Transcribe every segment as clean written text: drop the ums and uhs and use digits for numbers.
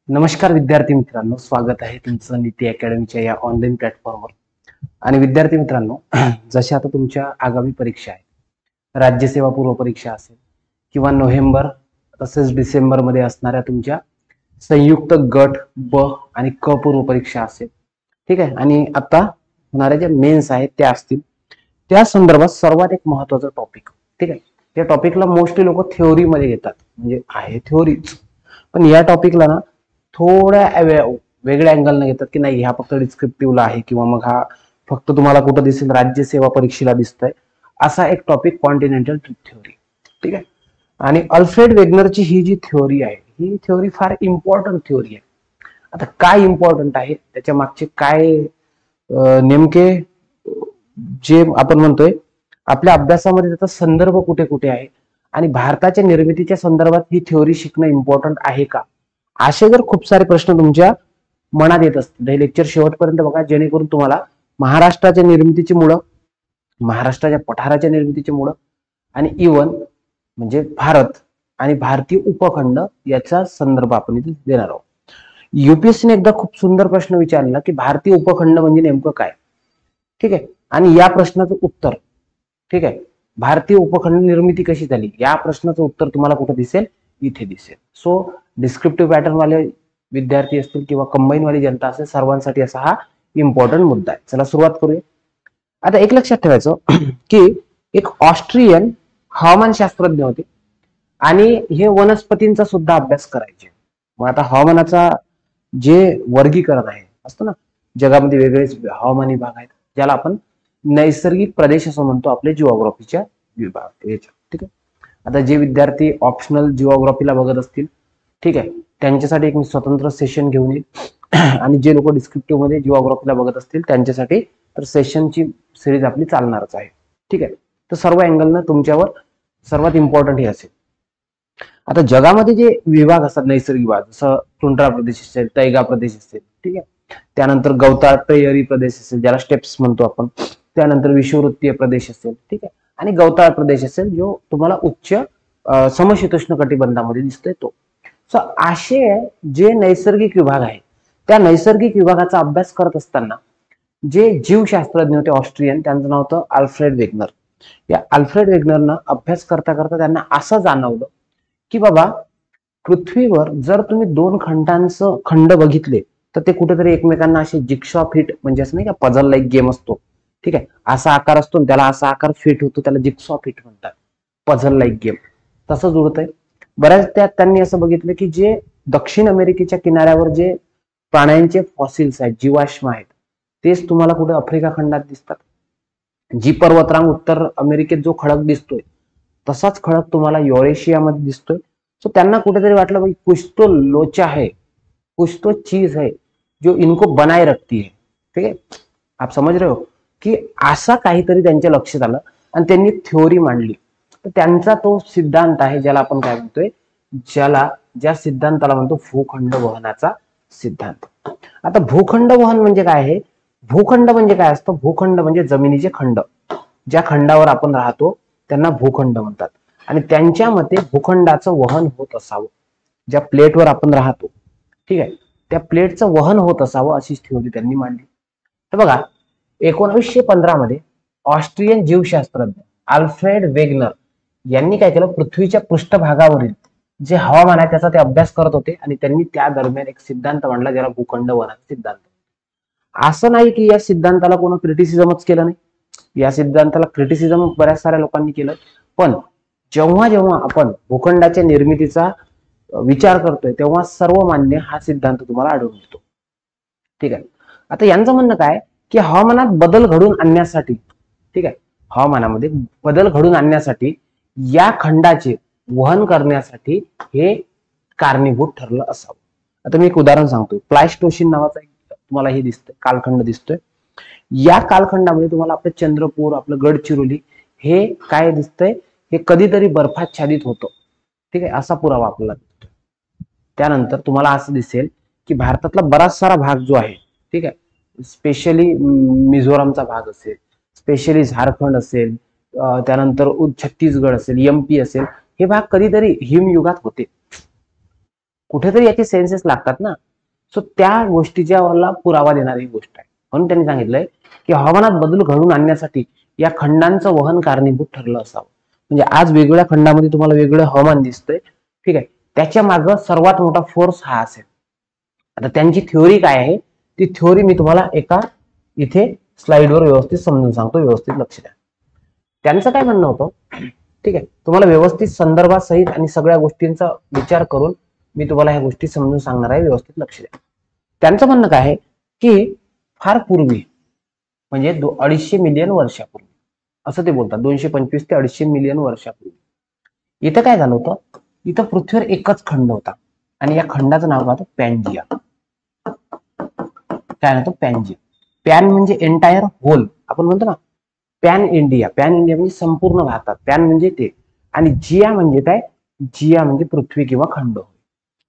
नमस्कार विद्यार्थी मित्रांनो, स्वागत आहे तुमचं नीती अकॅडमीच्या या ऑनलाईन प्लॅटफॉर्मवर. आणि विद्यार्थी मित्रांनो, जशा आता तुमच्या आगामी परीक्षा आहेत, राज्यसेवा पूर्व परीक्षा असेल किंवा नोव्हेंबर तसेच डिसेंबर मध्ये असणाऱ्या तुमच्या संयुक्त गट ब आणि क पूर्व परीक्षा असेल, ठीक आहे, आणि आता होणाऱ्या ज्या मेन्स आहेत त्या असतील, त्या संदर्भात सर्वात एक महत्वाचा टॉपिक, ठीक आहे. त्या टॉपिकला मोस्टली लोक थेओरी मध्ये घेतात, म्हणजे आहे थेओरीच, पण या टॉपिकला ना थोड्या वेगळ्या अँगलने घेतात की नाही, हा फक्त डिस्क्रिप्टिव्हला आहे किंवा मग हा फक्त तुम्हाला कुठं दिसेल राज्यसेवा परीक्षेला दिसतंय, असा एक टॉपिक कॉन्टिनेंटल थेओरी, ठीक आहे. आणि अल्फ्रेड वेगनरची ही जी थेओरी आहे, ही थेओरी फार इम्पॉर्टंट थेओरी आहे. आता काय इम्पॉर्टंट आहे, त्याच्या मागचे काय नेमके जे आपण म्हणतोय आपल्या अभ्यासामध्ये त्याचा संदर्भ कुठे कुठे आहे, आणि भारताच्या निर्मितीच्या संदर्भात ही थेओरी शिकणं इम्पॉर्टंट आहे का, असे जर खूप सारे प्रश्न तुमच्या मनात येत असतील, हे लेक्चर शेवटपर्यंत बघा, जेणेकरून तुम्हाला महाराष्ट्राच्या निर्मितीची मुळं, महाराष्ट्राच्या पठाराच्या निर्मितीची मुळं, आणि इवन म्हणजे भारत आणि भारतीय उपखंड याचा संदर्भ आपण इथे देणार आहोत. युपीएससीने एकदा खूप सुंदर प्रश्न विचारला की भारतीय उपखंड म्हणजे नेमकं काय, ठीक आहे, आणि या प्रश्नाचं उत्तर, ठीक आहे, भारतीय उपखंड निर्मिती कशी झाली, या प्रश्नाचं उत्तर तुम्हाला कुठे दिसेल, इथे दिसेल. सो डिस्क्रिप्टिव्ह पॅटर्न वाले विद्यार्थी असतील किंवा कंबाईन वाली जनता असेल, सर्वांसाठी असा हा इम्पॉर्टंट मुद्दा आहे. चला सुरुवात करूया. आता एक लक्षात ठेवायचं की एक ऑस्ट्रियन हवामान शास्त्रज्ञ होते आणि हे वनस्पतींचा सुद्धा अभ्यास करायचे. मग आता हवामानाचा जे वर्गीकरण आहे असतं ना, जगामध्ये वेगळेच हवामानी भाग आहेत, ज्याला आपण नैसर्गिक प्रदेश असं म्हणतो आपल्या जिओग्राफीच्या विभाग याच्या, ठीक आहे. आता जे विद्यार्थी ऑप्शनल जिओग्राफीला बघत असतील, ठीक आहे, त्यांच्यासाठी एक मी स्वतंत्र सेशन घेऊन येईल, आणि जे लोक डिस्क्रिप्टिव्ह मध्ये जिओग्राफीला बघत असतील त्यांच्यासाठी तर सेशनची सिरीज आपली चालणारच आहे, ठीक आहे. तर सर्व अँगलनं तुमच्यावर सर्वात इम्पॉर्टंट हे असेल. आता जगामध्ये जे विभाग असतात नैसर्गिक विभाग, जसं टुंड्रा प्रदेश असेल, तैगा प्रदेश असेल, ठीक आहे, त्यानंतर गवताळ प्रेयरी प्रदेश असेल ज्याला स्टेप्स म्हणतो आपण, त्यानंतर विषुववृत्तीय प्रदेश असेल, ठीक आहे, आणि गवताळ प्रदेश असेल जो तुम्हाला उच्च समशीतोष्ण कटिबंधामध्ये दिसतोय तो. सो असे जे नैसर्गिक विभाग आहे, त्या नैसर्गिक विभागाचा अभ्यास करत असताना जे जीवशास्त्रज्ञ होते ऑस्ट्रियन, त्यांचं नाव होतं अल्फ्रेड वेगनर. या अल्फ्रेड वेगनरनं अभ्यास करता करता त्यांना असं जाणवलं की बाबा, पृथ्वीवर जर तुम्ही दोन खंडांचं खंड बघितले तर ते कुठेतरी एकमेकांना असे जिक्सॉ फिट, म्हणजे असं नाही का पझल लाईक गेम असतो, ठीक आहे, असा आकार असतो त्याला असा आकार फिट होतो, त्याला जिक्सॉ फिट म्हणतात, पझल लाईक गेम तसं जुळतंय. बऱ्याच त्यात त्यांनी असं बघितलं की जे दक्षिण अमेरिकेच्या किनाऱ्यावर जे प्राण्यांचे फॉसिल्स आहेत, जीवाश्म आहेत, तेच तुम्हाला कुठे आफ्रिका खंडात दिसतात. जी पर्वतरांग उत्तर अमेरिकेत जो खडक दिसतोय तसाच खडक तुम्हाला युरेशियामध्ये दिसतोय. सो त्यांना कुठेतरी वाटलं भाई कुछ तो लोचा है, कुछ तो चीज है जो इनको बनाए रखती है, ठीक है, आप समझ रहे हो, की असा काहीतरी त्यांच्या लक्षात आलं आणि त्यांनी थ्योरी मांडली. तर त्यांचा तो सिद्धांत आहे ज्याला आपण काय म्हणतोय, ज्या सिद्धांताला म्हणतो भूखंड वहनाचा सिद्धांत. आता भूखंड वहन म्हणजे काय आहे, भूखंड म्हणजे काय असतं, भूखंड म्हणजे जमिनीचे खंड, ज्या खंडावर आपण राहतो त्यांना भूखंड म्हणतात. आणि त्यांच्या मते भूखंडाचं वहन होत असावं, ज्या प्लेटवर आपण राहतो, ठीक आहे, त्या प्लेटचं वहन होत असावं अशी थ्योरी त्यांनी मांडली. तर बघा, 1915 मध्ये ऑस्ट्रियन जीवशास्त्रज्ञ अल्फ्रेड वेगनर यांनी काय केलं, पृथ्वीच्या पृष्ठभागावरील जे हवामान आहे त्याचा ते अभ्यास करत होते, आणि त्यांनी त्या दरम्यान एक सिद्धांत मांडला ज्याला भूखंड वहनाचा सिद्धांत. असं नाही की या सिद्धांताला कोणी क्रिटिसिझमच केलं नाही, या सिद्धांताला क्रिटिसिझम बऱ्याच साऱ्या लोकांनी केलं, पण जेव्हा जेव्हा आपण भूखंडाच्या निर्मितीचा विचार करतोय तेव्हा सर्वमान्य हा सिद्धांत तुम्हाला आढळून येतो, ठीक आहे. आता यांचं म्हणणं काय की हवामानात बदल घडून आणण्यासाठी, ठीक आहे, हवामानामध्ये बदल घडून आणण्यासाठी या खंडाचे वहन करण्यासाठी हे कारणीभूत ठरलं असावं. आता मी एक उदाहरण सांगतोय, प्लायस्टोसिन नावाचा एक तुम्हाला हे दिसतंय कालखंड दिसतोय. या कालखंडामध्ये तुम्हाला आपलं चंद्रपूर, आपलं गडचिरोली हे काय दिसतंय, हे कधीतरी बर्फाच्छादित होतं, ठीक आहे, असा पुरावा आपल्याला दिसतोय. त्यानंतर तुम्हाला असं दिसेल की भारतातला बराच सारा भाग जो आहे, ठीक आहे, स्पेशली मिझोरामचा भाग असेल, स्पेशली झारखंड असेल, त्यानंतर छत्तीसगड असेल, एमपी असेल, हे भाग कधीतरी हिमयुगात होते. कुठेतरी याचे सेन्सेस लागतात ना. सो त्या गोष्टीच्या वरला पुरावा देणारी गोष्ट आहे. म्हणून त्यांनी सांगितलंय की हवामानात बदल घडवून आणण्यासाठी या खंडांचं वहन कारणीभूत ठरलं असावं. म्हणजे आज वेगवेगळ्या खंडामध्ये तुम्हाला वेगवेगळं हवामान दिसतंय, ठीक आहे. त्याच्या मागे सर्वात मोठा फोर्स हा असेल. आता त्यांची थ्योरी काय आहे ती थ्योरी मी तुम्हाला एका इथे स्लाइडवर व्यवस्थित समजून सांगतो, व्यवस्थित लक्ष द्या. त्यांचं काय म्हणणं होतं, ठीक आहे, तुम्हाला व्यवस्थित संदर्भासहित आणि सगळ्या गोष्टींचा विचार करून मी तुम्हाला ह्या गोष्टी समजून सांगणार आहे, व्यवस्थित लक्ष द्या. त्यांचं म्हणणं काय आहे की फार पूर्वी म्हणजे 250 मिलियन वर्षापूर्वी असं ते बोलतात, 225 ते 250 मिलियन वर्षापूर्वी इथं काय झालं होतं, इथं पृथ्वीवर एकच खंड होता आणि या खंडाचं नाव काय होतं, पॅन्जिया. काय होतं, पॅन्जिया. पॅन म्हणजे एंटायर होल, आपण म्हणतो ना पॅन इंडिया. पॅन इंडिया म्हणजे संपूर्ण भारतात, पॅन म्हणजे ते, आणि जिया म्हणजे काय, जिया म्हणजे पृथ्वी किंवा खंड,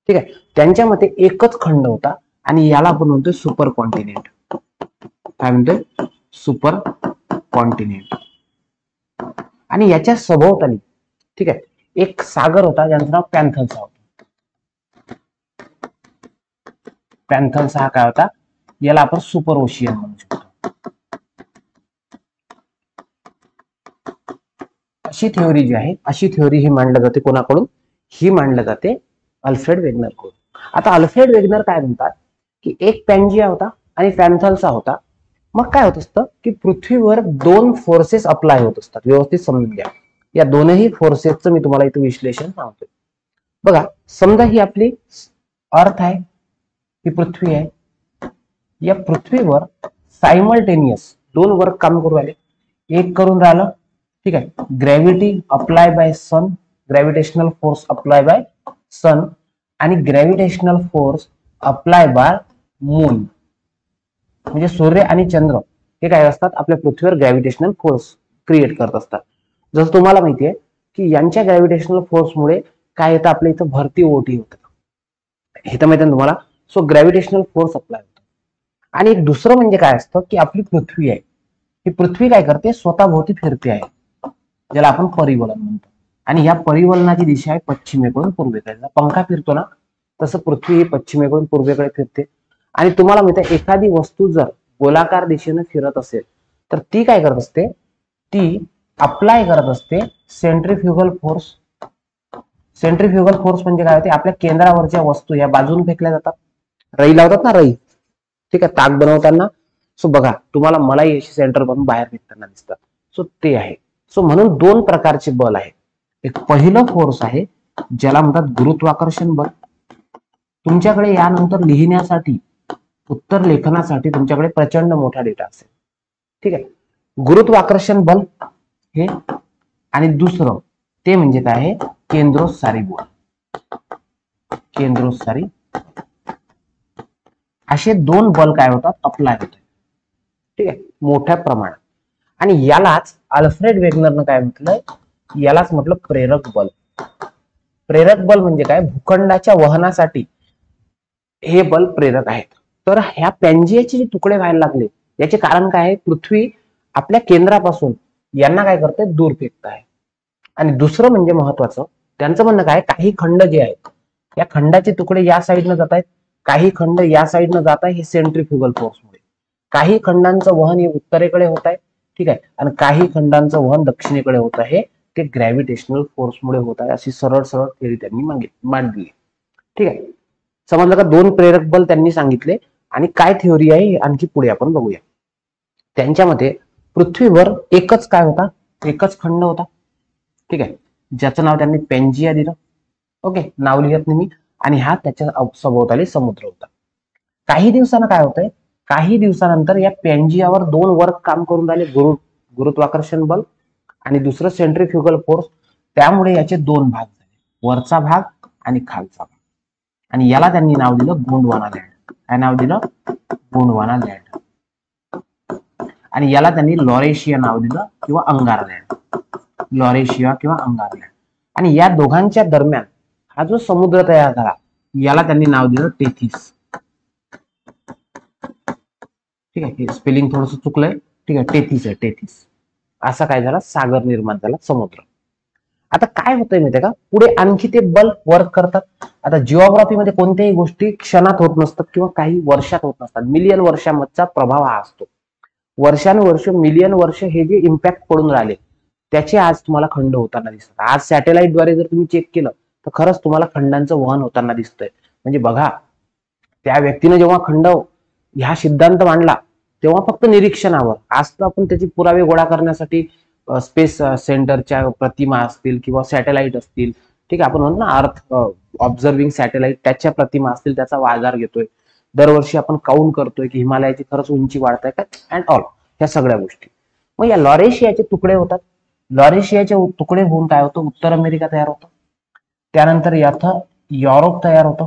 ठीक आहे. त्यांच्या मते एकच खंड होता आणि याला आपण म्हणतोय सुपर कॉन्टिनेंट. काय म्हणतोय, सुपर कॉन्टिनेंट. आणि याच्या सभोवताली, ठीक आहे, एक सागर होता ज्याचं नाव पॅन्थल्सा होता. पॅन्थल्सा हा काय होता, याला आपण सुपर ओशियन म्हणू शकतो. अशी थ्योरी जी आहे, अशी थ्योरी ही मांडली जाते कोणाकडून, ही मांडली जाते अल्फ्रेड वेगनर कडून. आता अल्फ्रेड वेगनर काय म्हणतात की एक पॅन्जिया होता आणि पॅन्थल्सा होता. मग काय होत असतं की पृथ्वीवर दोन फोर्सेस अप्लाय होत असतात. व्यवस्थित समजून घ्या, या दोनही फोर्सेसचं मी तुम्हाला इथं विश्लेषण सांगतोय. बघा, समजा ही आपली अर्थ आहे, ही पृथ्वी आहे. या पृथ्वीवर सायमल्टेनियस दोन वर्क काम करू राहिले. एक करून राहिलं, ठीक आहे, gravity apply by sun, gravitational force apply by sun, आणि gravitational force apply by moon. म्हणजे सूर्य आणि चंद्र हे काय असतात, आपल्या पृथ्वीवर ग्रॅव्हिटेशनल फोर्स क्रिएट करत असतात. जसं तुम्हाला माहिती आहे की यांच्या ग्रॅव्हिटेशनल फोर्समुळे काय येतं, आपल्या इथं भरती ओटी होतं, हे तर माहिती आहे तुम्हाला. सो ग्रॅव्हिटेशनल फोर्स अप्लाय होतो. आणि एक दुसरं म्हणजे काय असतं की आपली पृथ्वी आहे, ही पृथ्वी काय करते, स्वतःभोवती फिरते आहे, ज्याला आपण परिवलन म्हणतो. आणि या परिवलनाची दिशा आहे पश्चिमेकडून पूर्वेकडे. पंखा फिरतो ना, तसं पृथ्वी ही पश्चिमेकडून पूर्वेकडे फिरते. आणि तुम्हाला माहिती आहे, एखादी वस्तू जर गोलाकार दिशेने फिरत असेल तर ती काय करत असते, ती अप्लाय करत असते सेंट्रीफ्युगल फोर्स. सेंट्रीफ्युगल फोर्स म्हणजे काय होते, आपल्या केंद्रावरच्या वस्तू या बाजून फेकल्या जातात. रई लावतात ना, रई, ठीक आहे, ताक बनवताना. सो बघा, तुम्हाला मलाई अशी सेंटर बनून बाहेर फेकताना दिसतात. सो ते आहे. सो म्हणून दोन प्रकारचे बल आहे. एक पहिलं फोर्स आहे ज्याला म्हणतात गुरुत्वाकर्षण बल. तुमच्याकडे यानंतर लिहिण्यासाठी, उत्तर लेखनासाठी तुमच्याकडे प्रचंड मोठा डेटा असेल, ठीक आहे. गुरुत्वाकर्षण बल हे, आणि दुसरं ते म्हणजे काय आहे, केंद्रोत्सारी बल. केंद्रोत्सारी, असे दोन बल काय होतात, अप्लाय होतात, ठीक आहे, मोठ्या प्रमाणात. आणि यालाच अल्फ्रेड वेगनरनं काय म्हटलंय, यालाच म्हटलं प्रेरक बल. प्रेरक बल म्हणजे काय, भूखंडाच्या वहनासाठी हे बल प्रेरक आहेत. तर ह्या पॅन्जियाचे जे तुकडे व्हायला लागले याचे कारण काय आहे, पृथ्वी आपल्या केंद्रापासून यांना काय करते, दूर फेकत आहे. आणि दुसरं म्हणजे महत्वाचं, त्यांचं म्हणणं काय, काही खंड जे आहेत या खंडाचे तुकडे या साईडनं जात आहेत, काही खंड या साईडनं जात आहे, हे सेंट्रीफ्युगल फोर्समुळे. काही खंडांचं वहन हे उत्तरेकडे होत आहे, ठीक आहे, आणि काही खंडांचं वहन दक्षिणेकडे होत आहे, ते ग्रॅव्हिटेशनल फोर्समुळे होत आहे. अशी सरळ सरळ थेअरी त्यांनी मांडली, ठीक आहे. समजलं का, दोन प्रेरक बल त्यांनी सांगितले. आणि काय थेओरी आहे आणखी पुढे आपण बघूया. त्यांच्या मते पृथ्वीवर एकच काय होता, एकच खंड होता, ठीक आहे, ज्याचं नाव त्यांनी पॅन्जिया दिलं. ओके, नाव लिहत नाही मी. आणि हा त्याच्या सभोवताली समुद्र होता. काही दिवसानं काय होतंय, काही दिवसानंतर या पॅन्जियावर दोन वर्क काम करून राहिले, गुरुत्वाकर्षण बल आणि दुसरं सेंट्रीफ्युगल फोर्स. त्यामुळे याचे दोन भाग झाले, वरचा भाग आणि खालचा भाग. आणि याला त्यांनी नाव दिलं गोंडवाना लँड. काय नाव दिलं, गोंडवाना लँड. आणि याला त्यांनी लॉरेशिया नाव दिलं किंवा अंगारा लँड, लॉरेशिया किंवा अंगारा लँड. आणि या दोघांच्या दरम्यान हा जो समुद्र तयार झाला याला त्यांनी नाव दिलं टेथिस. ठीक आहे, हे स्पेलिंग थोडंसं चुकलंय, ठीक आहे, टेथिस आहे, टेथिस. असा काय झाला, सागर निर्माण झाला, समुद्र. आता काय होतंय माहितीये का, पुढे आणखी ते बल्ब वर्क करतात. आता जिओग्राफीमध्ये कोणत्याही गोष्टी क्षणात होत नसतात किंवा काही वर्षात होत नसतात, मिलियन वर्षांचा प्रभाव हा असतो. वर्षानुवर्ष मिलियन वर्ष हे जे इम्पॅक्ट पडून राहिले त्याचे आज तुम्हाला खंड होताना दिसतात. आज सॅटेलाइटद्वारे जर तुम्ही चेक केलं तर खरंच तुम्हाला खंडांचं वहन होताना दिसतंय. म्हणजे बघा, त्या व्यक्तीने जेव्हा खंड ह्या सिद्धांत मांडला तेव्हा फक्त निरीक्षणावर, आज तर आपण त्याचे पुरावे गोळा करण्यासाठी स्पेस सेंटरच्या प्रतिमा असतील किंवा सॅटेलाइट असतील, ठीक आहे, आपण म्हणतो ना अर्थ ऑब्झर्विंग सॅटेलाइट, त्याच्या प्रतिमा असतील, त्याचा बाजार घेतोय. दरवर्षी आपण काउंट करतोय की हिमालयाची खरंच उंची वाढत आहे का, अँड ऑल ह्या सगळ्या गोष्टी. मग या लॉरेशियाचे तुकडे होतात. लॉरेशियाचे तुकडे होऊन काय होतं, उत्तर अमेरिका तयार होतं. त्यानंतर याथं युरोप तयार होतं.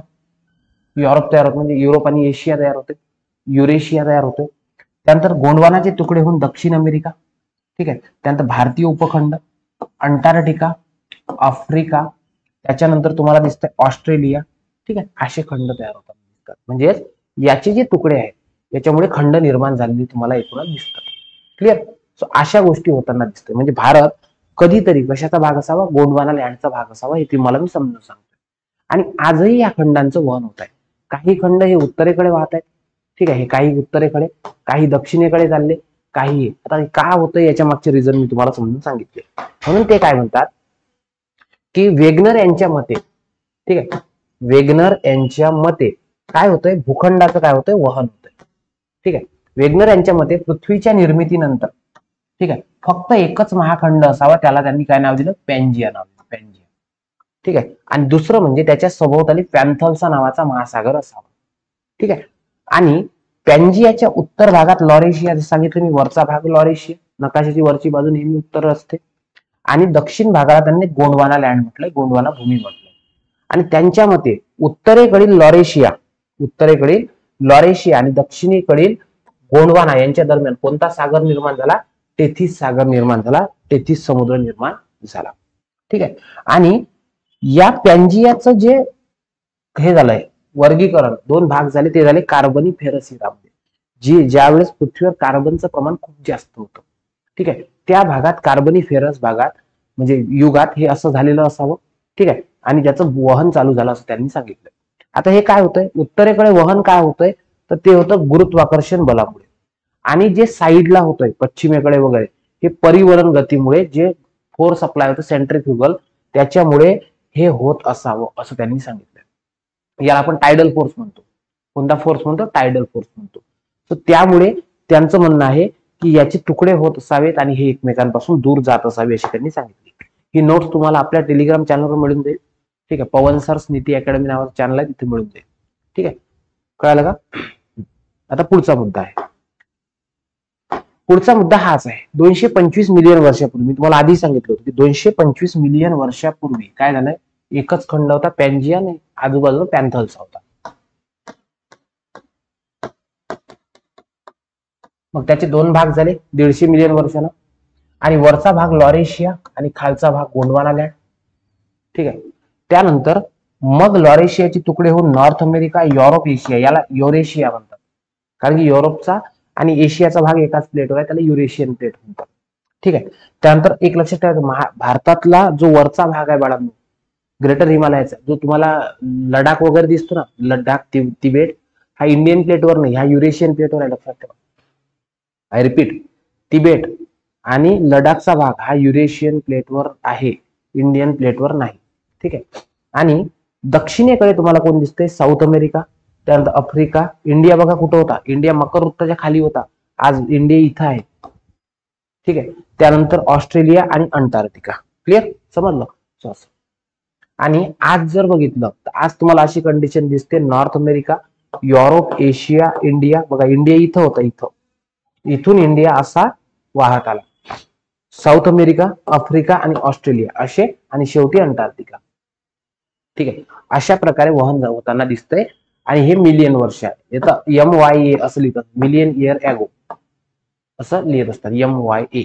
युरोप तयार होतं म्हणजे युरोप आणि एशिया तयार होते. युरेशिया तयार होते. त्यानंतर गोंडवानाचे तुकडे होऊन दक्षिण अमेरिका, ठीक आहे. त्यानंतर भारतीय उपखंड, अंटार्क्टिका, आफ्रिका, त्याच्यानंतर तुम्हाला दिसतंय ऑस्ट्रेलिया, ठीक आहे. असे खंड तयार होतात. म्हणजे याचे जे तुकडे आहेत याच्यामुळे खंड निर्माण झालेले तुम्हाला एकूणच दिसतात. क्लिअर. सो अशा गोष्टी होताना दिसतंय. म्हणजे भारत कधीतरी कशाचा भाग असावा, गोंडवाना लँडचा भाग असावा, हे तुम्हाला मी समजून सांगतो. आणि आजही या खंडांचं वहन होत आहे. काही खंड हे उत्तरेकडे वाहत आहेत, ठीक आहे. काही उत्तरेकडे, काही दक्षिणेकडे चालले, काही. आता का होतं याच्या मागचे रिझन मी तुम्हाला समजून सांगितले. म्हणून ते काय म्हणतात की वेगनर यांच्या मते, ठीक आहे, वेगनर यांच्या मते काय होतंय, भूखंडाचं काय होतंय, वहन होतंय. ठीक आहे. वेगनर यांच्या मते पृथ्वीच्या निर्मितीनंतर, ठीक आहे, फक्त एकच महाखंड असावा, त्याला त्यांनी काय नाव दिलं, पॅन्जिया नाव दिलं, पॅन्जिया. ठीक आहे. आणि दुसरं म्हणजे त्याच्या सभोवताली पॅन्थॉल्सा नावाचा महासागर असावा. ठीक आहे. आणि पॅन्जियाच्या उत्तर भागात लॉरेशिया, सांगितलं मी, वरचा भाग लॉरेशिया, नकाशाची वरची बाजू नेहमी उत्तर असते. आणि दक्षिण भागाला त्यांनी गोंडवाना लँड म्हटलंय, गोंडवाना भूमी म्हटलंय. आणि त्यांच्या मते उत्तरेकडील लॉरेशिया आणि दक्षिणेकडील गोंडवाना यांच्या दरम्यान कोणता सागर निर्माण झाला, टेथिस सागर निर्माण झाला, टेथिस समुद्र निर्माण झाला. ठीक आहे. आणि या पॅन्जियाचं जे हे झालंय वर्गीकरण, दोन भाग झाले, ते झाले कार्बनिफेरस युगामध्ये, ज्यावेळेस पृथ्वीवर कार्बनचं प्रमाण खूप जास्त होतं. ठीक आहे. त्या भागात कार्बनिफेरस भागात म्हणजे युगात हे असं झालेलं असावं. ठीक आहे. आणि त्याचं वहन चालू झालं असं त्यांनी सांगितलं. आता हे काय होतंय, उत्तरेकडे वहन काय होतंय, तर ते होतं गुरुत्वाकर्षण बलामुळे. आणि जे साईडला होतंय पश्चिमेकडे वगैरे, हे परिवहन गतीमुळे जे फोर्स अप्लाय होतं सेंट्रिफ्युगल, त्याच्यामुळे हे होत असावं असं त्यांनी सांगितलं. याला आपण टायडल फोर्स म्हणतो. कोणता फोर्स म्हणतो, टायडल फोर्स म्हणतो. तर त्यामुळे त्यांचं म्हणणं आहे की याचे तुकडे होत असावेत आणि हे एकमेकांपासून दूर जात असावे अशी त्यांनी सांगितली. ही नोट्स तुम्हाला आपल्या टेलिग्राम चॅनलवर मिळून जाईल. ठीक आहे. पवन सर्स नीती अकॅडमी नावाचं चॅनल आहे, तिथे मिळून जाईल. ठीक आहे. कळालं का. आता पुढचा मुद्दा आहे. पुढचा मुद्दा हाच आहे, 225 मिलियन वर्षापूर्वी. मी तुम्हाला आधी सांगितलं होतं की 225 मिलियन वर्षापूर्वी काय झालंय, एकच खंड होता पॅन्जिया, आणि आजूबाजूला पॅन्थॉल्सा होता. मग त्याचे दोन भाग झाले 150 मिलियन वर्षानं, आणि वरचा भाग लॉरेशिया आणि खालचा भाग गोंडवाना लँड. ठीक आहे. त्यानंतर मग लॉरेशियाचे तुकडे होऊन नॉर्थ अमेरिका, युरोप, एशिया, याला युरेशिया म्हणतात, कारण की युरोपचा आणि एशियाचा भाग एकाच प्लेटवर आहे, त्याला युरेशियन प्लेट म्हणतात. ठीक आहे. त्यानंतर एक लक्षात ठेवायचं, भारतातला जो वरचा भाग आहे बाळांनो, ग्रेटर हिमालयाचा, जो तुम्हाला लडाख वगैरे दिसतो ना, लडाख, तिबेट, हा इंडियन प्लेटवर नाही, हा युरेशियन प्लेटवर आहे, लक्षात ठेवा. आय रिपीट, तिबेट आणि लडाखचा भाग हा युरेशियन प्लेटवर आहे, इंडियन प्लेटवर नाही. ठीक आहे. आणि दक्षिणेकडे तुम्हाला कोण दिसतंय, साऊथ अमेरिका, त्यानंतर आफ्रिका. इंडिया बघा कुठं होता, इंडिया मकर वृत्ताच्या खाली होता, आज इंडिया इथं आहे. ठीक आहे. त्यानंतर ऑस्ट्रेलिया आणि अंटार्क्टिका. क्लिअर, समजलं. आणि आज जर बघितलं तर आज तुम्हाला अशी कंडिशन दिसते, north America, Europe, Asia, India. बघा इंडिया इथं होतं, इथून इंडिया असा वाहत आला, साऊथ अमेरिका, आफ्रिका आणि ऑस्ट्रेलिया असे, आणि शेवटी अंटार्क्टिका. ठीक आहे. अशा प्रकारे वहन होताना दिसतंय. आणि हे मिलियन वर्ष आहे. येतं MYA असं लिहितात, मिलियन इयर ॲगो असं लिहित असतात, MYA.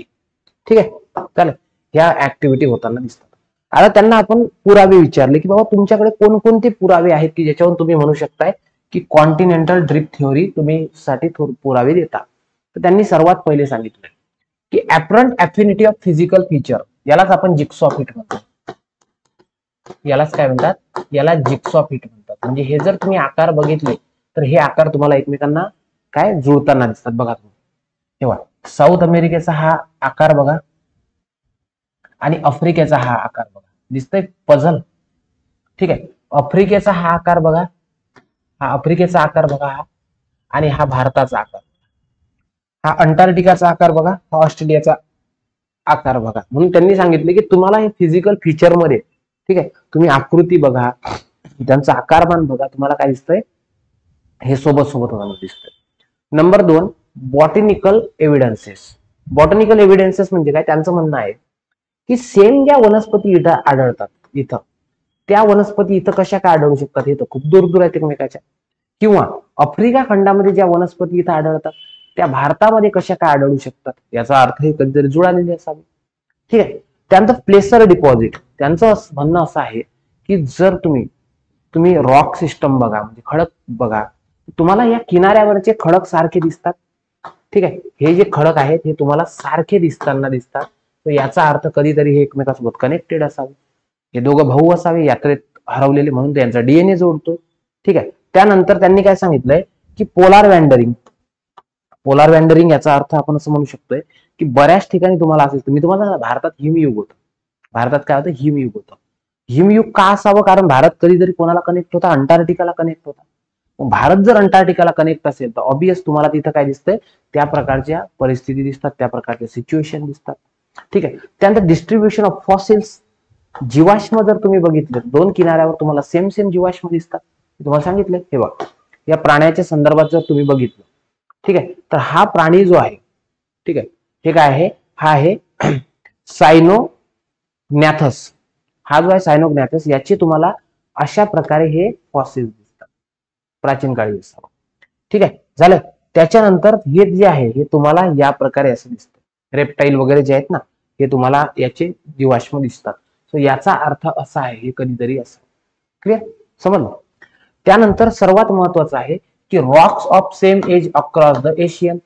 ठीक आहे. चालेल. ह्या ऍक्टिव्हिटी होताना दिसतात. आता त्यांना आपण पुरावे विचारले की बाबा तुमच्याकडे कोणकोणते पुरावे आहेत की ज्याच्यावरून तुम्ही म्हणू शकताय की कॉन्टिनेंटल ड्रिफ्ट थिओरी तुम्ही साठी पुरावे देता. तर त्यांनी सर्वात पहिले सांगितलं की apparent affinity of physical feature, यालाच आपण जिग्सॉ फिट म्हणतो. यालाच काय म्हणतात, याला जिग्सॉ फिट म्हणतात. म्हणजे हे जर तुम्ही आकार बघितले तर हे आकार तुम्हाला एकमेकांना काय जुळताना दिसतात. बघा तुम्ही तेव्हा साऊथ अमेरिकेचा हा आकार बघा आणि आफ्रिकेचा हा आकार बघा, दिसतंय पझल. ठीक आहे, आफ्रिकेचा हा आकार बघा, हा आफ्रिकेचा आकार बघा, हा आणि हा भारताचा आकार, हा अंटार्क्टिकाचा आकार बघा, हा ऑस्ट्रेलियाचा आकार बघा. म्हणून त्यांनी सांगितले की तुम्हाला हे फिजिकल फीचर मध्ये, ठीक आहे, तुम्ही आकृती बघा, त्यांचा आकारमान बघा, तुम्हाला काय दिसतंय, हे सोबत सोबत होताना दिसतंय. Number 2, botanical evidences. Botanical evidences म्हणजे काय, त्यांचं म्हणणं आहे की सेम ज्या वनस्पती इथं आढळतात, इथं त्या वनस्पती इथं कशा काय आढळू शकतात, हे तर खूप दूर दूर आहेत एकमेकाच्या. किंवा आफ्रिका खंडामध्ये ज्या वनस्पती इथं आढळतात त्या भारतामध्ये कशा काय आढळू शकतात, याचा अर्थ हे कधीतरी जुळालेले असावे. ठीक आहे, त्यानंतर प्लेसर डिपॉझिट. त्यांचं म्हणणं असं आहे की जर तुम्ही रॉक सिस्टम बघा, म्हणजे खडक बघा, तुम्हाला या किनाऱ्यावरचे खडक सारखे दिसतात. ठीक आहे, हे जे खडक आहेत हे तुम्हाला सारखे दिसताना दिसतात. तर याचा अर्थ कधीतरी हे एकमेकांसोबत कनेक्टेड असावे, हे दोघं भाऊ असावे, यात्रेत हरवलेले, म्हणून त्यांचा डीएनए जोडतो. ठीक आहे, त्यानंतर त्यांनी काय सांगितलंय की पोलार वँडरिंग. पोलार वँडरिंग याचा अर्थ आपण असं म्हणू शकतोय की बऱ्याच ठिकाणी तुम्हाला असेल, मी तुम्हाला भारतात हिमयुग होतं, भारतात काय होतं, हिमयुग होतं. हिमयुग का असावं, कारण भारत कधीतरी कोणाला कनेक्ट होता, अंटार्क्टिकाला कनेक्ट होता. भारत जर अंटार्क्टिकाला कनेक्ट असेल तर ऑब्वियस तुम्हाला तिथं काय दिसतंय, त्या प्रकारच्या परिस्थिती दिसतात, त्या प्रकारच्या सिच्युएशन दिसतात. ठीक आहे, त्यानंतर डिस्ट्रीब्युशन ऑफ फॉसिल्स. जीवाश्म जर तुम्ही बघितले, दोन किनाऱ्यावर तुम्हाला सेम सेम जीवाश्म दिसतात. तुम्हाला सांगितलं हे बघा, या प्राण्याच्या संदर्भात जर तुम्ही बघितलं, ठीक आहे, तर हा प्राणी जो आहे, ठीक आहे, हे काय आहे, हा आहे सायनोग्नॅथस. हा जो आहे सायनोग्नॅथस, याचे तुम्हाला अशा प्रकारे हे फॉसिल दिसतात, प्राचीन काळी दिसतात. ठीक आहे, झालं. त्याच्यानंतर हे जे आहे हे तुम्हाला या प्रकारे असं दिसतं, रेप्टाईल वगैरे जे आहेत ना, हे तुम्हाला याचे जीवाश्म दिसतात. सो याचा अर्थ असा आहे, हे कधीतरी असं. क्लिअर, समजलं. त्यानंतर सर्वात महत्वाचं आहे की rocks of same age across the ocean.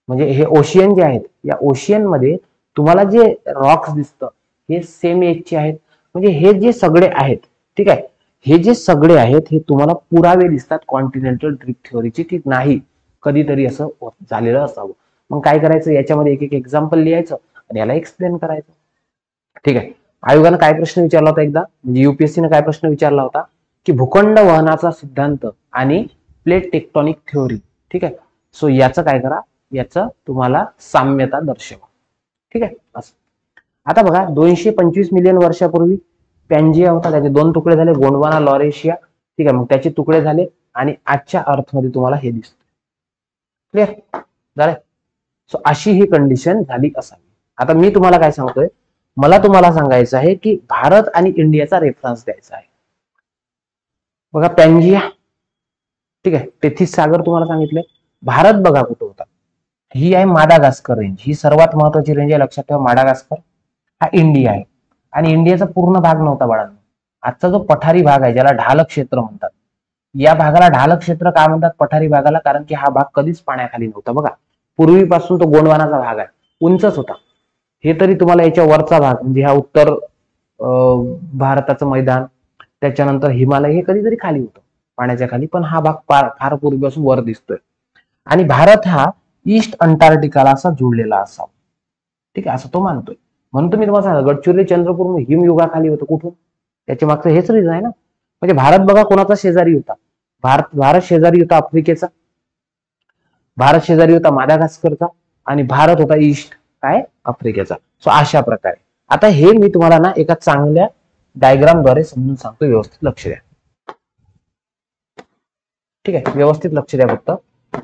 म्हणजे हे ओशियन जे आहेत, या ओशियन मध्ये तुम्हाला जे रॉक्स दिसतं हे सेम एजचे आहेत. म्हणजे हे जे सगळे आहेत, ठीक आहे, हे जे सगळे आहेत हे तुम्हाला पुरावे दिसतात कॉन्टिनेंटल ड्रिफ्ट थ्योरीचे, की नाही कधीतरी असं झालेलं असावं. मग काय करायचं, याच्यामध्ये एक एक एक्झाम्पल लिहायचं आणि याला एक्सप्लेन करायचं. ठीक आहे, आयोगानं काय प्रश्न विचारला होता एकदा, म्हणजे युपीएससीने काय प्रश्न विचारला होता की भूखंड वहनाचा सिद्धांत आणि प्लेट टेक्टॉनिक थ्योरी. ठीक आहे, सो याचं काय करा, याचं तुम्हाला साम्यता दर्शवा. ठीक आहे, असं. आता बघा 225 मिलियन वर्षापूर्वी पॅन्जिया होता, त्याचे दोन तुकडे झाले, गोंडवाना लॉरेशिया. ठीक आहे, मग त्याचे तुकडे झाले आणि आजच्या अर्थ मध्ये तुम्हाला हे दिसतं. क्लिअर झालं. सो अशी ही कंडिशन झाली असावी. आता मी तुम्हाला काय सांगतोय, मला तुम्हाला सांगायचं आहे की भारत आणि इंडियाचा रेफरन्स द्यायचा आहे. बघा पॅन्जिया, ठीक आहे, तेथीस सागर तुम्हाला सांगितलंय. भारत बघा कुठं होता, ही आहे माडागास्कर रेंज, ही सर्वात महत्वाची रेंज आहे, लक्षात ठेवा. माडागास्कर हा इंडिया आहे, आणि इंडियाचा पूर्ण भाग नव्हता बाळांनो. आजचा जो पठारी भाग आहे, ज्याला ढाल क्षेत्र म्हणतात, या भागाला ढाल क्षेत्र का म्हणतात, पठारी भागाला, कारण की हा भाग कधीच पाण्याखाली नव्हता. बघा पूर्वीपासून तो गोंडवानाचा भाग आहे, उंचच होता. हे तरी तुम्हाला याच्या वरचा भाग म्हणजे हा उत्तर भारताचं मैदान, त्याच्यानंतर हिमालय, हे कधीतरी खाली होतं पाण्याच्या खाली, पण हा भाग फार पूर्वीपासून वर दिसतोय. आणि भारत हा ईस्ट अंटार्क्टिकाला असा जुळलेला असावा. ठीक आहे, असं तो मानतोय. म्हणून तुम्ही तुम्हाला सांगा, गडचिरोली चंद्रपूर हिमयुगाखाली होतं. कुठून, त्याच्या मागचं हेच रिझन आहे ना. म्हणजे भारत बघा कोणाचा शेजारी होता, भारत शेजारी होता आफ्रिकेचा, भारत शेजारी होता माडागास्करचा, आणि भारत होता ईस्ट काय आफ्रिकेचा. सो अशा प्रकारे. आता हे मी तुम्हाला ना एका चांगल्या डायग्राम द्वारे समजून सांगतो, व्यवस्थित लक्ष द्या. ठीक आहे, व्यवस्थित लक्ष द्या फक्त.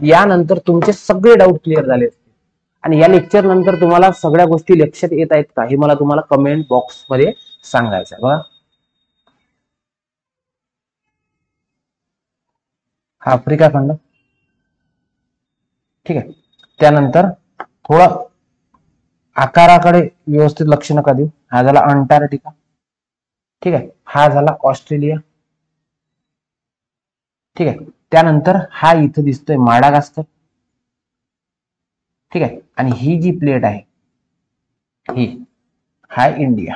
यानंतर तुमचे सगळे डाऊट क्लिअर झाले असतील, आणि या लेक्चर नंतर तुम्हाला सगळ्या गोष्टी लक्षात येत आहेत का, हे मला तुम्हाला कमेंट बॉक्स मध्ये सांगायचं आहे. बघा हा आफ्रिका खंड, ठीक आहे. त्यानंतर थोडं आकाराकडे व्यवस्थित लक्ष नका देऊ, हा झाला अंटार्क्टिका. ठीक आहे, हा झाला ऑस्ट्रेलिया. ठीक आहे, त्यानंतर हा इथं दिसतोय माडागास्कर. ठीक आहे, आणि ही जी प्लेट आहे ही, हा इंडिया.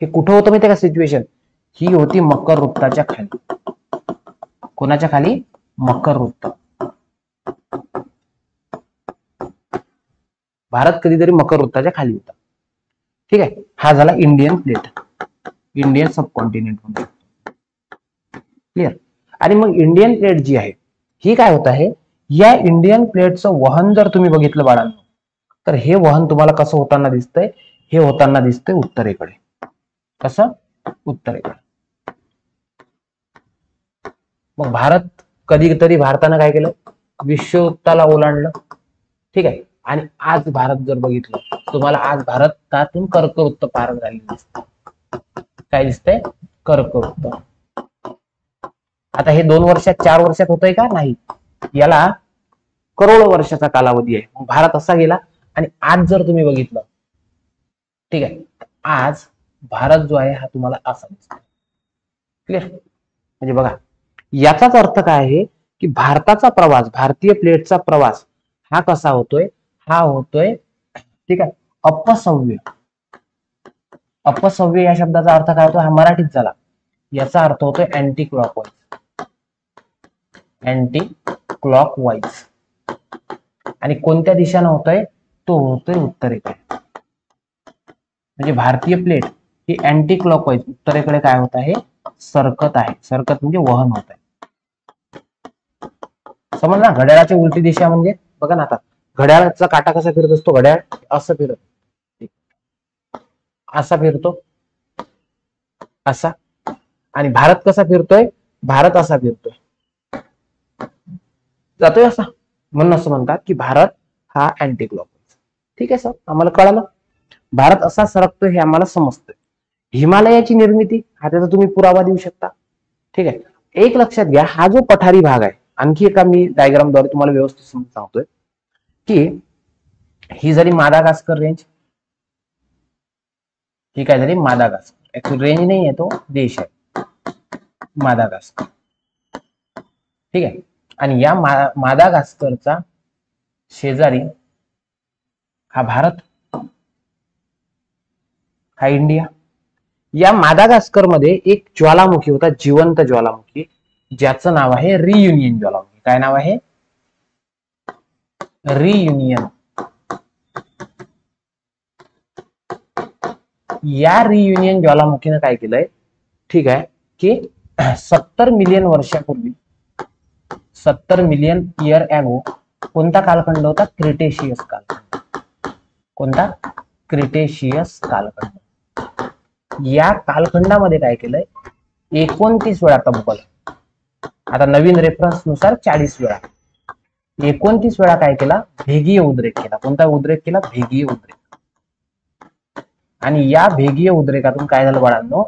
हे कुठं होतं माहितीये का सिच्युएशन, ही होती मकर वृत्ताच्या खाली. कोणाच्या खाली? मकर वृत्त. भारत कधीतरी मकर वृत्ताच्या खाली होता. ठीक आहे. हा झाला इंडियन प्लेट, इंडियन सबकॉन्टिनेंट मध्ये. क्लिअर. आणि मग इंडियन प्लेट जी आहे ही काय होत आहे, या इंडियन प्लेटचं वहन जर तुम्ही बघितलं बाळांनो, तर हे वहन तुम्हाला कसं होताना दिसतंय? हे होताना दिसतंय उत्तरेकडे. कसं? उत्तरेकडे. मग भारत कधीतरी भारतानं काय केलं? विश्ववृत्ताला ओलांडलं. ठीक आहे. आणि आज भारत जर बघितलं, तुम्हाला आज भारतातून कर्कवृत्त पार झालेलं दिसतं. काय दिसतंय? कर्कवृत्त. आता हे 2 वर्षात 4 वर्षात होतंय का? नाही. याला करोडो वर्षाचा कालावधी आहे. मग भारत असा गेला. आणि आज जर तुम्ही बघितलं, ठीक आहे, आज भारत जो आहे हा तुम्हाला असा दिसतो. क्लिअर. म्हणजे बघा, याचाच अर्थ काय आहे की भारताचा प्रवास, भारतीय प्लेटचा प्रवास हा कसा होतोय? हा होतोय, ठीक आहे, अपसव्य. अपसव्य या शब्दाचा अर्थ काय होतो? हा मराठीत झाला. याचा अर्थ होतोय अँटी क्लॉकवाईज. Anti clockwise. आणि कोणत्या दिशेनं होतोय? तो होतोय उत्तरेकडे. म्हणजे भारतीय प्लेट ही अँटी क्लॉकवाईज उत्तरेकडे काय होत आहे? सरकत आहे. सरकत म्हणजे वहन होत आहे. समज ना, घड्याळाची उलटी दिशा म्हणजे बघा ना, आता घड्याळाचा काटा कसा फिरत असतो? घड्याळ असं फिरत, असा फिरतो, असा. आणि भारत कसा फिरतोय? भारत असा फिरतोय, जातोय असा. म्हणून असं म्हणतात की भारत हा अँटी क्लॉकवाईज. ठीक आहे सर, आम्हाला कळालं. भारत असा सरकतोय हे आम्हाला समजतंय. हिमालयाची निर्मिती हा त्याचा तुम्ही पुरावा देऊ शकता. ठीक आहे. एक लक्षात घ्या, हा जो पठारी भाग आहे, आणखी एका मी डायग्रामद्वारे तुम्हाला व्यवस्थित सांगतोय की ही झाली मादागास्कर रेंज. ही काय झाली? मादागास्कर. ऍक्च्युअली रेंज नाही आहे, तो देश आहे, मादागास्कर. ठीक आहे. आणि या मादागास्करचा शेजारी हा भारत, हा इंडिया. या मादागास्कर मध्ये एक ज्वालामुखी होता, जिवंत ज्वालामुखी, ज्याचं नाव आहे रियुनियन ज्वालामुखी. काय नाव आहे? रियुनियन. या रियुनियन ज्वालामुखीनं काय केलंय, ठीक आहे, की 70 मिलियन वर्षापूर्वी, 70 मिलियन इयर ॲगो, कोणता कालखंड होता? क्रिटेशियस कालखंड. कोणता? क्रिटेशियस कालखंड. या कालखंडामध्ये काय केलंय? 29 वेळा तब्बल, आता नवीन रेफरन्स नुसार 40 वेळा, 29 वेळा काय केला? भेगीय उद्रेक केला. कोणता उद्रेक केला? भेगीय उद्रेक. आणि या भेगीय उद्रेकातून काय झालं बाळांनो?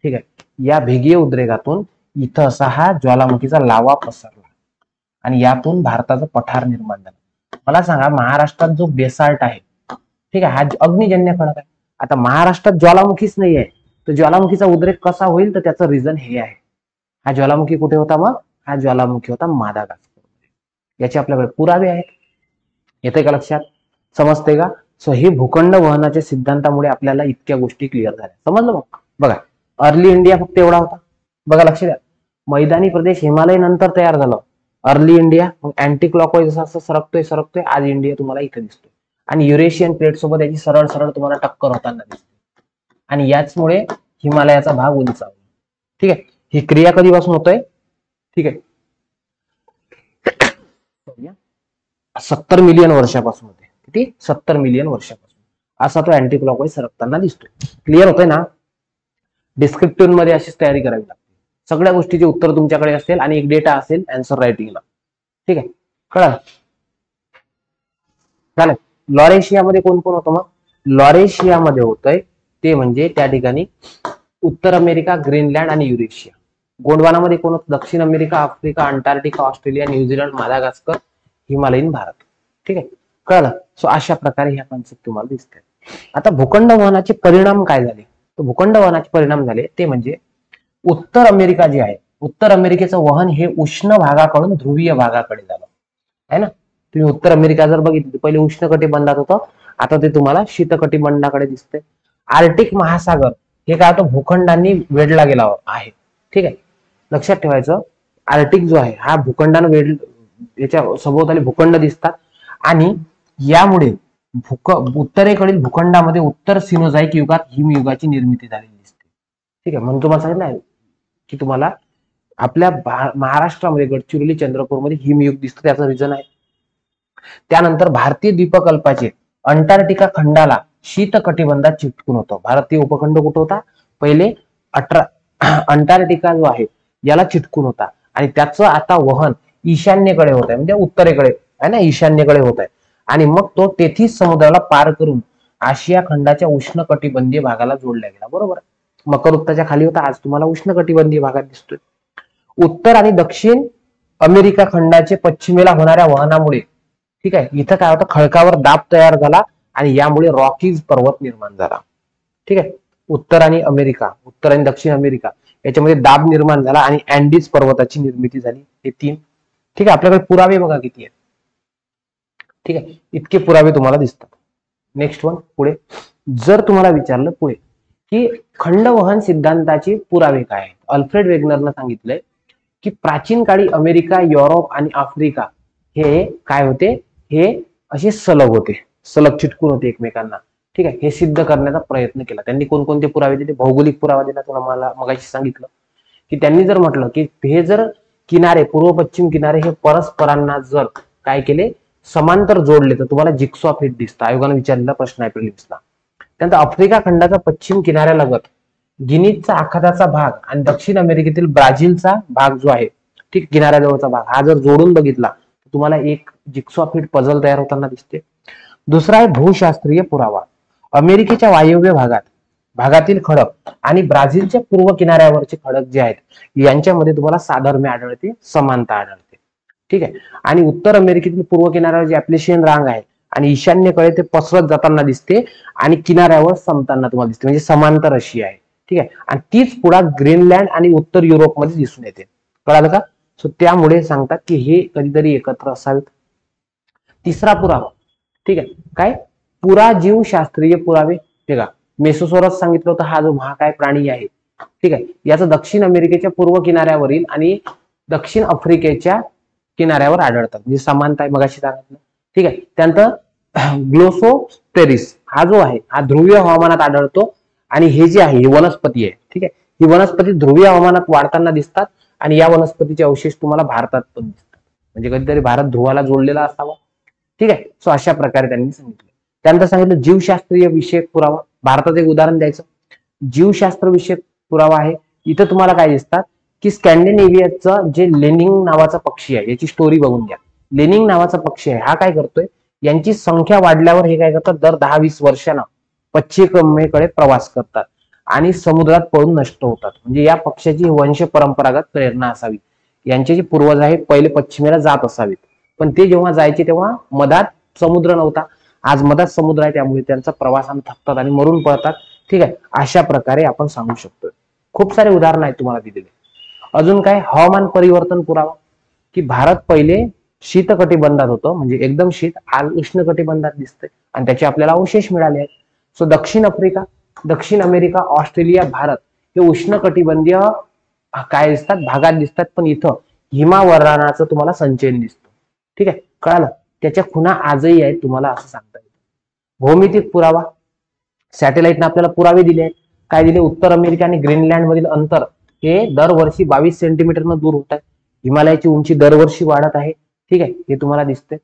ठीक आहे, या भेगीय उद्रेकातून इथं असा हा ज्वालामुखीचा लावा पसरला आणि यातून भारताचं पठार निर्माण झालं. मला सांगा, महाराष्ट्रात जो बेसाल्ट आहे, ठीक आहे, हा अग्निजन्य खडक आहे. आता महाराष्ट्रात ज्वालामुखीच नाही आहे, तर ज्वालामुखीचा उद्रेक कसा होईल? तर त्याचं रिझन हे आहे. हा ज्वालामुखी कुठे होता? मग हा ज्वालामुखी होता मादागास्कर. याचे आपल्याकडे पुरावे आहेत. येते का लक्षात? समजते का? सो हे भूखंड वहनाच्या सिद्धांतामुळे आपल्याला इतक्या गोष्टी क्लिअर झाल्या. समजलं? मग बघा, अर्ली इंडिया फक्त एवढा होता. बघा, लक्ष द्या, मैदानी प्रदेश हिमालय नंतर तयार झालं. अर्ली इंडिया, मग अँटी क्लॉकवाईज असं सरकतोय. आज इंडिया तुम्हाला इथे दिसतोय. आणि युरेशियन प्लेट सोबत याची सरळ सरळ तुम्हाला टक्कर होताना दिसते. आणि याचमुळे हिमालयाचा भाग उंचावला. ठीक आहे. ही क्रिया कधीपासून होतोय? ठीक आहे, 70 मिलियन वर्षापासून होते. किती? 70 मिलियन वर्षापासून असा तो अँटी क्लॉकवाईज सरकताना दिसतोय. क्लिअर होतंय ना? डिस्क्रिप्टिव्ह मध्ये अशीच तयारी करावी लागते. सगळ्या गोष्टीचे उत्तर तुमच्याकडे असेल आणि एक डेटा असेल आन्सर रायटिंगला. ठीक आहे, कळलं? चालेल. लॉरेशियामध्ये कोण कोण होतं? मग लॉरेशियामध्ये होतंय ते म्हणजे त्या ठिकाणी उत्तर अमेरिका, ग्रीनलँड आणि युरेशिया. गोंडवानामध्ये कोण होतं? दक्षिण America, Africa, Antarctica, Australia, New Zealand, Madagascar, हिमालयीन भारत. ठीक आहे, कळलं? सो अशा प्रकारे ह्या कॉन्सेप्ट तुम्हाला दिसतात. आता भूखंड वहनाचे परिणाम काय झाले? तर भूखंड वहनाचे परिणाम झाले ते म्हणजे उत्तर अमेरिका जे आहे, उत्तर अमेरिकेचं वहन हे उष्ण भागाकडून ध्रुवीय भागाकडे झालं आहे ना. तुम्ही उत्तर अमेरिका जर बघितली, पहिले उष्ण कटिबंधात होतं, आता ते तुम्हाला शीत कटिबंधाकडे दिसते. आर्टिक महासागर हे काय होतं, भूखंडांनी वेढला गेला आहे. ठीक आहे, लक्षात ठेवायचं. आर्टिक जो आहे हा भूखंडानं याच्या सभोवताली भूखंड दिसतात आणि यामुळे उत्तरेकडील भूखंडामध्ये उत्तर सिनोझाईक युगात हिमयुगाची निर्मिती झालेली दिसते. ठीक आहे, म्हणून तुम्हाला सांगितलं आहे की तुम्हाला आपल्या महाराष्ट्रामध्ये गडचिरोली चंद्रपूरमध्ये हिमयुग दिसतं, त्याचं रिझन आहे. त्यानंतर भारतीय द्वीपकल्पाचे अंटार्क्टिका खंडाला शीत कटिबंधात चिटकून होतं. भारतीय उपखंड कुठं होता पहिले, अंटार्क्टिका जो आहे याला चिटकून होता आणि त्याचं आता वहन ईशान्येकडे होत आहे, म्हणजे उत्तरेकडे आहे ना, ईशान्येकडे होत आहे. आणि मग तो तेथीच समुद्राला पार करून आशिया खंडाच्या उष्ण कटिबंधीय भागाला जोडला गेला. बरोबर, मकर वृत्ताच्या खाली होता, आज तुम्हाला उष्ण कटिबंधीय भागात दिसतोय. उत्तर आणि दक्षिण अमेरिका खंडाचे पश्चिमेला होणाऱ्या वहनामुळे, ठीक आहे, इथं काय होतं, खडकावर दाब तयार झाला आणि यामुळे रॉकीज पर्वत निर्माण झाला. ठीक आहे, उत्तर आणि दक्षिण अमेरिका याच्यामध्ये दाब निर्माण झाला आणि अँडीज पर्वताची निर्मिती झाली. हे 3. ठीक आहे, आपल्याकडे पुरावे बघा किती आहेत. ठीक आहे, इतके पुरावे तुम्हाला दिसतात. नेक्स्ट वन, पुढे जर तुम्हाला विचारलं पुढे की खंडवहन सिद्धांताचे पुरावे काय आहेत, अल्फ्रेड वेगनरनं सांगितलंय की प्राचीन काळी अमेरिका, युरोप आणि आफ्रिका हे काय होते, हे असे सलग होते, सलग चिटकून होते एकमेकांना. ठीक आहे, हे सिद्ध करण्याचा प्रयत्न केला त्यांनी. कोणकोणते पुरावे दिले, भौगोलिक पुरावा दिला, तुम्हाला मगाशी सांगितलं की त्यांनी जर म्हटलं की हे जर किनारे, पूर्व पश्चिम किनारे हे परस्परांना जर काय केले, समांतर जोडले तर तुम्हाला जिक्सॉ फिट दिसतं. आयोगाने विचारलेला प्रश्न आहे प्रिलिम्सला. त्यानंतर आफ्रिका खंडाचा पश्चिम किनाऱ्यालगत गिनीजचा आखाताचा भाग आणि दक्षिण अमेरिकेतील ब्राझीलचा भाग जो आहे, ठीक, किनाऱ्याजवळचा भाग, हा जर जोडून बघितला तर तुम्हाला एक जिक्सॉ फिट पझल तयार होताना दिसते. दुसरा आहे भूशास्त्रीय पुरावा. अमेरिकेच्या वायव्य भागातील खडक आणि ब्राझीलच्या पूर्व किनाऱ्यावरचे खडक जे आहेत यांच्यामध्ये तुम्हाला साधर्म्य आढळते, समानता आढळते. ठीक आहे, आणि उत्तर अमेरिकेतील पूर्व किनाऱ्यावर जे ऍप्लिशियन रांग आहे आणि ईशान्येकडे ते पसरत जाताना दिसते आणि किनाऱ्यावर संपताना तुम्हाला दिसते, म्हणजे समांतर अशी आहे. ठीक आहे, आणि तीच पुढा ग्रीनलँड आणि उत्तर युरोपमध्ये दिसून येते. कळालं का? सो त्यामुळे सांगतात की हे कधीतरी एकत्र असावेत. तिसरा पुरावा, ठीक आहे, काय, पुराजीवशास्त्रीय पुरावे. ठीक आहे, मेसोसोरस सांगितलं होतं, हा जो महाकाय प्राणी आहे, ठीक आहे, याचं दक्षिण अमेरिकेच्या पूर्व किनाऱ्यावरील आणि दक्षिण आफ्रिकेच्या किनाऱ्यावर आढळतात, म्हणजे समानता आहे मगाशी सांगितलं. ठीक आहे, त्यानंतर ग्लोसोटेरिस हा जो आहे हा ध्रुवीय हवामानात आढळतो आणि हे जे आहे ही वनस्पती आहे. ठीक आहे, ही वनस्पती ध्रुवीय हवामानात वाढताना दिसतात आणि या वनस्पतीचे अवशेष तुम्हाला भारतात पण दिसतात, म्हणजे कधीतरी भारत ध्रुवाला जोडलेला असावा. ठीक आहे, सो अशा प्रकारे त्यांनी सांगितलं. त्यानंतर सांगितलं जीवशास्त्रीय विषयक पुरावा. भारतात एक उदाहरण द्यायचं, जीवशास्त्र विषयक पुरावा आहे. इथं तुम्हाला काय दिसतात की स्कॅन्डिनेव्हियाचं जे लेनिंग नावाचा पक्षी आहे, याची स्टोरी बघून घ्या. लेनिंग नावाचा पक्षी आहे, हा काय करतोय, यांची संख्या वाढल्यावर हे काय करतात, दर 10-20 वर्षांना पश्चिमेकडे प्रवास करतात आणि समुद्रात पळून नष्ट होतात. म्हणजे या पक्षाची वंश परंपरागत प्रेरणा असावी, यांचे जे पूर्वज आहे पहिले पश्चिमेला जात असावेत, पण ते जेव्हा जायचे तेव्हा मधात समुद्र नव्हता, आज मधात समुद्र आहे, त्यामुळे त्यांचा प्रवासाने थकतात आणि मरून पडतात. ठीक आहे, अशा प्रकारे आपण सांगू शकतो. खूप सारे उदाहरण आहेत तुम्हाला दिलेले. अजून काय, हवामान परिवर्तन पुरावा, की भारत पहिले शीत कटिबंधात होतं, म्हणजे एकदम शीत, आज उष्ण कटिबंधात दिसतंय आणि त्याचे आपल्याला अवशेष मिळाले आहेत. सो दक्षिण आफ्रिका, दक्षिण अमेरिका, ऑस्ट्रेलिया, भारत हे उष्ण कटिबंधीय काय दिसतात, भागात दिसतात, पण इथं हिमावरणाचं तुम्हाला संचयन दिसतं. ठीक आहे, कळालं, त्याच्या खुणा आजही आहेत तुम्हाला असं सांगता येतं. भौमितिक पुरावा, सॅटेलाइटने आपल्याला पुरावे दिले आहेत. काय दिले, उत्तर अमेरिका आणि ग्रीनलँड मधील अंतर हे दरवर्षी 22 सेंटीमीटरनं दूर होत आहे. हिमालयाची उंची दरवर्षी वाढत आहे. ठीक आहे, हे तुम्हाला दिसते.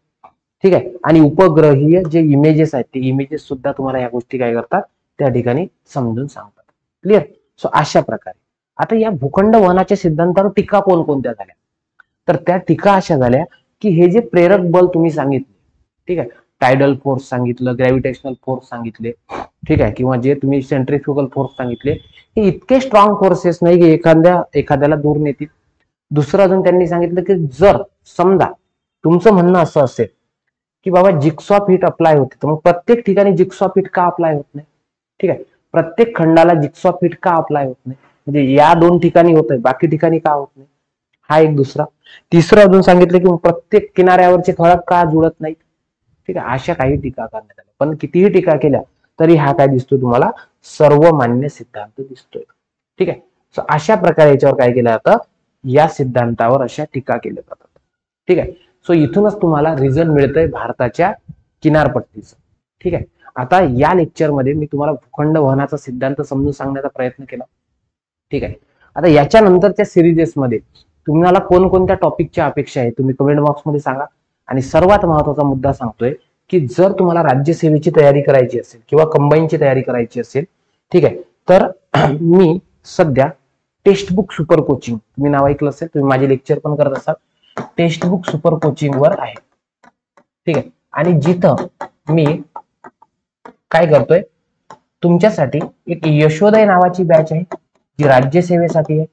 ठीक आहे, आणि उपग्रहीय जे इमेजेस आहेत ते इमेजेस सुद्धा तुम्हाला या गोष्टी काय करतात, त्या ठिकाणी समजून सांगतात. क्लिअर? सो अशा प्रकारे आता या भूखंड वहनाच्या सिद्धांतावर टीका कोणकोणत्या झाल्या, तर त्या टीका अशा झाल्या की हे जे प्रेरक बल तुम्ही सांगितले, ठीक आहे, टायडल फोर्स सांगितलं, ग्रॅव्हिटेशनल फोर्स सांगितले, ठीक आहे, किंवा जे तुम्ही सेंट्रिफ्युगल फोर्स सांगितले, हे इतके स्ट्रॉंग फोर्सेस नाही की एखाद्याला दूर नेतील. दुसरं अजून त्यांनी सांगितलं की जर समजा तुमचं म्हणणं असं असेल की बाबा जिक्सॉ फिट अप्लाय होते, तर मग प्रत्येक ठिकाणी जिक्सॉ फिट का अप्लाय होत नाही? ठीक आहे, प्रत्येक खंडाला जिक्सॉ फिट का अप्लाय होत नाही, म्हणजे या 2 ठिकाणी होत आहे, बाकी ठिकाणी का होत नाही, हा एक दुसरा. तिसरं अजून सांगितलं की प्रत्येक किनाऱ्यावरचे खडक का जुळत नाहीत. ठीक आहे, अशा काही टीका करण्यात आल्या, पण कितीही टीका केल्या तरी हा काय दिसतोय तुम्हाला, सर्वमान्य सिद्धांत दिसतोय. ठीक आहे. सो अशा प्रकारे याच्यावर काय केलं जातं, या सिद्धांतावर अशा टीका केल्या जातात. ठीक आहे. सो इथूनच तुम्हाला रिझन मिळतंय भारताच्या किनारपट्टीचं. ठीक आहे. आता या लेक्चरमध्ये मी तुम्हाला भूखंड वहनाचा सिद्धांत समजून सांगण्याचा प्रयत्न केला. ठीक आहे. आता याच्यानंतरच्या सिरीजेसमध्ये तुम्हाला कोणकोणत्या टॉपिकच्या अपेक्षा आहे तुम्ही कमेंट बॉक्समध्ये सांगा. आणि सर्वात महत्वाचा मुद्दा सांगतोय की जर तुम्हाला राज्यसेवेची तयारी करायची असेल किंवा कंबाईनची तयारी करायची असेल, ठीक आहे, तर मी सध्या टेक्स्टबुक सुपर कोचिंग, तुम्ही नाव ऐकलं असेल, तुम्ही माझे लेक्चर पण करत असाल, टेक्स्टबुक सुपर कोचिंग वर आहे. ठीक आहे. आणि जिथं मी काय करतोय, तुमच्यासाठी एक यशोदय नावाची बॅच आहे जी राज्यसेवेसाठी आहे.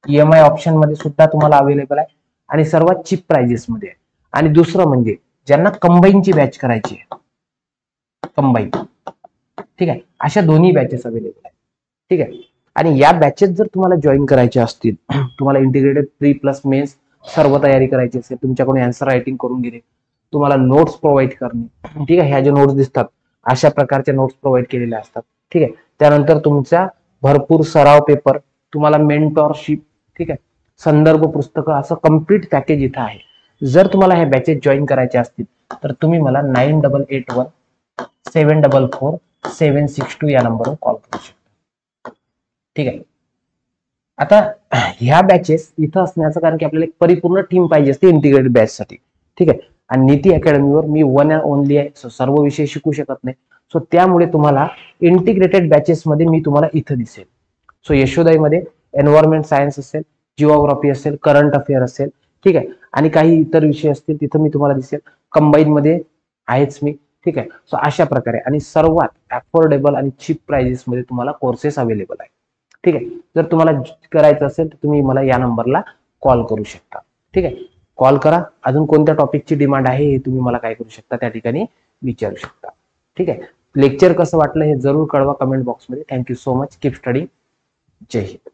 EMI ऑप्शन मध्ये सुद्धा तुम्हाला अवेलेबल आहे आणि सर्वात चीप प्राइजेस मध्ये आहे. आणि दुसरं म्हणजे ज्यांना कंबाईनची बॅच करायची आहे, कंबाईन, ठीक आहे, अशा दोन्ही बॅचेस अवेलेबल आहेत. ठीक आहे. आणि या बॅचेस जर तुम्हाला जॉईन करायचे असतील, तुम्हाला इंटिग्रेटेड प्री प्लस मेन्स सर्व तयारी करायची असेल, तुमच्याकडून आन्सर रायटिंग करून घेणे, तुम्हाला नोट्स प्रोव्हाइड करणे, ठीक आहे, ह्या ज्या नोट्स दिसतात अशा प्रकारच्या नोट्स प्रोव्हाइड केलेल्या असतात. ठीक आहे. त्यानंतर तुमचा भरपूर सराव पेपर, तुम्हाला मेंटॉरशिप, ठीक आहे, संदर्भ पुस्तकं, असं कम्प्लीट पॅकेज इथं आहे. जर तुम्हाला ह्या बॅचेस जॉईन करायचे असतील तर तुम्ही मला 9881744762 या नंबरवर कॉल करू शकता. ठीक आहे. आता ह्या बॅचेस इथं असण्याचं कारण की आपल्याला एक परिपूर्ण टीम पाहिजे असते इंटिग्रेटेड बॅच साठी. ठीक आहे. आणि नीती अकॅडमीवर मी वन अँड ओनली आहे, सर्व विषय शिकू शकत नाही. सो त्यामुळे तुम्हाला इंटिग्रेटेड बॅचेस मध्ये मी तुम्हाला इथं दिसेल. सो यशोदयमध्ये एन्व्हायरमेंट सायन्स असेल, जिओग्राफी असेल, करंट अफेअर असेल, ठीक आहे, आणि काही इतर विषय असतील तिथं मी तुम्हाला दिसेल. कंबाईन मध्ये आहेच मी. ठीक आहे. सो अशा प्रकारे आणि सर्वात अफोर्डेबल आणि चीप प्राइजेस मध्ये तुम्हाला कोर्सेस अवेलेबल आहे. ठीक आहे. जर तुम्हाला करायचं असेल तर तुम्ही मला या नंबरला कॉल करू शकता. ठीक आहे. कॉल करा. अजून कोणत्या टॉपिकची डिमांड आहे हे तुम्ही मला काय करू शकता, त्या ठिकाणी विचारू शकता. ठीक आहे. लेक्चर कसं वाटलं हे जरूर कळवा कमेंट बॉक्समध्ये. Thank you so much. Keep study. जय हिंद.